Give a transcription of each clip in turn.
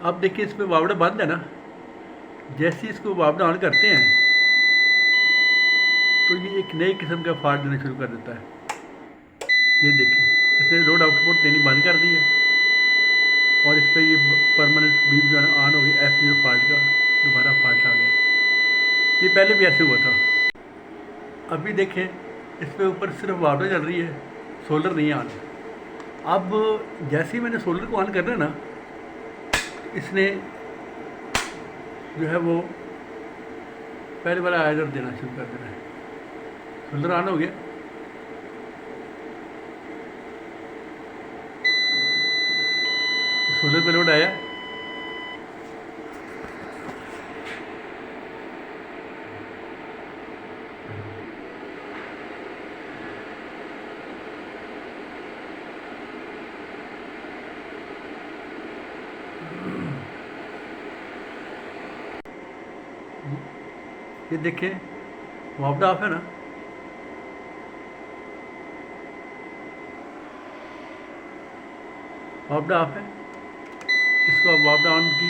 अब देखिए इस पर वावड़ा बंद है ना, जैसे ही इसको वावड़ा ऑन करते हैं तो ये एक नई किस्म का फाल्ट देना शुरू कर देता है। ये देखिए इसने लोड आउटपुट देनी बंद कर दी है और इस पर ये परमानेंट बीप जो है ना ऑन हो गया। F0 फाल्ट का दोबारा फाल्ट आ गया। ये पहले भी ऐसे हुआ था। अभी देखें इस पे ऊपर सिर्फ वाटर चल रही है, सोलर नहीं है ऑन। अब जैसे ही मैंने सोलर को ऑन करना है ना, इसने जो है वो पहले वाला आयरन देना शुरू कर देना है। सोलर ऑन हो गया, सोलर पे लोड आया, ये देखें वापडा ऑफ है ना, वापडा ऑफ है। इसको अब वापडा ऑन की,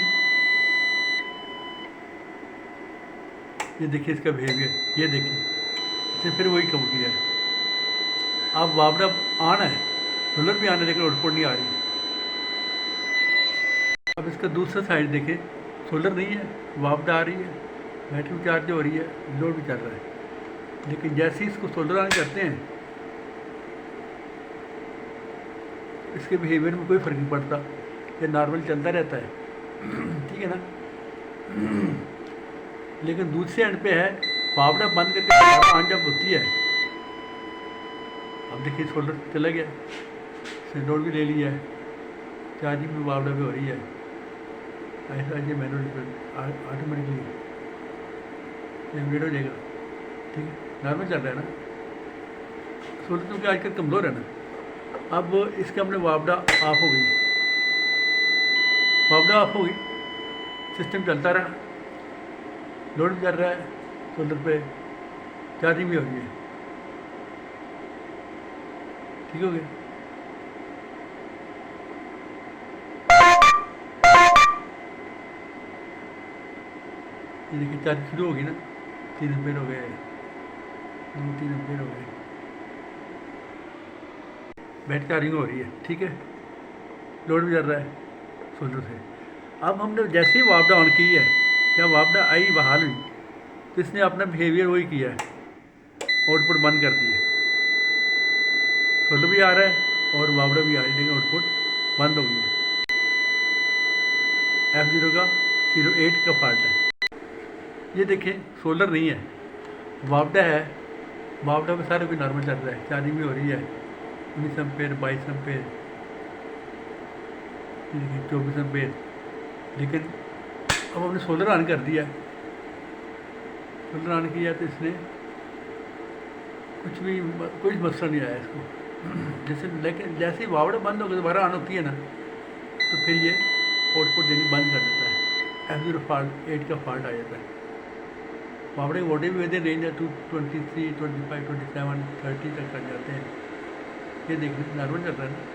ये देखिए इसका बिहेवियर, ये देखिए इसने फिर वही कम किया है। अब वापडा ऑन है, सोलर भी ऑन है, लेकिन आउटपुट नहीं आ रही। अब इसका दूसरा साइड देखें, सोलर नहीं है, वापडा आ रही है, बैटरी भी चार्ज हो रही है, लोड भी चल रहा है। लेकिन जैसे ही इसको सोलर ऑन करते हैं इसके बिहेवियर में कोई फ़र्क नहीं पड़ता, ये नॉर्मल चलता रहता है। ठीक है ना। लेकिन दूसरे एंड पे है, फावड़ा बंद करके दोबारा ऑन जब होती है, अब देखिए सोलर चला गया, इसने लोड भी ले लिया है, चार्जिंग भी फावड़ा भी हो रही है। ऐसा ये मैनुअल ऑटोमेटिकली वेट हो जाएगा। ठीक है, नॉर्मल चल रहा है ना। सोलर क्योंकि आजकल कमज़ोर है ना। अब इसका हमने वापडा ऑफ हो गई, वापडा ऑफ हो गई, सिस्टम चलता रहा, लोड भी कर रहा है, सोलर पे चार्जिंग भी हो रही है। ठीक हो गया। ये देखिए चार्ज शुरू होगी ना, 3 एम्पीयर हो गए, 2-3 एम्पीयर हो गए, बैटरी चार्जिंग हो रही है। ठीक है, लोड भी चल रहा है सोलर से। अब हमने जैसे ही वापडा ऑन की है या वापडा आई बहाल हुई, तो इसने अपना बिहेवियर वही किया है, आउटपुट बंद कर दिया। सोलर भी आ रहा है और वापडा भी आ रही है, लेकिन आउटपुट बंद हो गई है। F0 का 08 का फॉल्ट है। ये देखें सोलर नहीं है, वापडा है, वापडा में सारा कुछ नॉर्मल चल रहा है, चार्जिंग भी हो रही है, 19 एम्पेयर, 22 एम्पेयर, 24 एम्पेयर। लेकिन अब हमने सोलर ऑन कर दिया, सोलर ऑन किया तो इसने कोई मसला नहीं आया इसको। जैसे लेकिन जैसे ही वावड़ा बंद होकर दोबारा ऑन होती है ना, तो फिर ये आउटपुट देनी बंद कर देता है। F0 फॉल्ट 8 का फॉल्ट आ जाता है। वावड़े वोटे भी वेदे रेंज है 223, 25, 27, 30 तक कर जाते हैं। ये देखने नॉर्मल चल रहा है ना।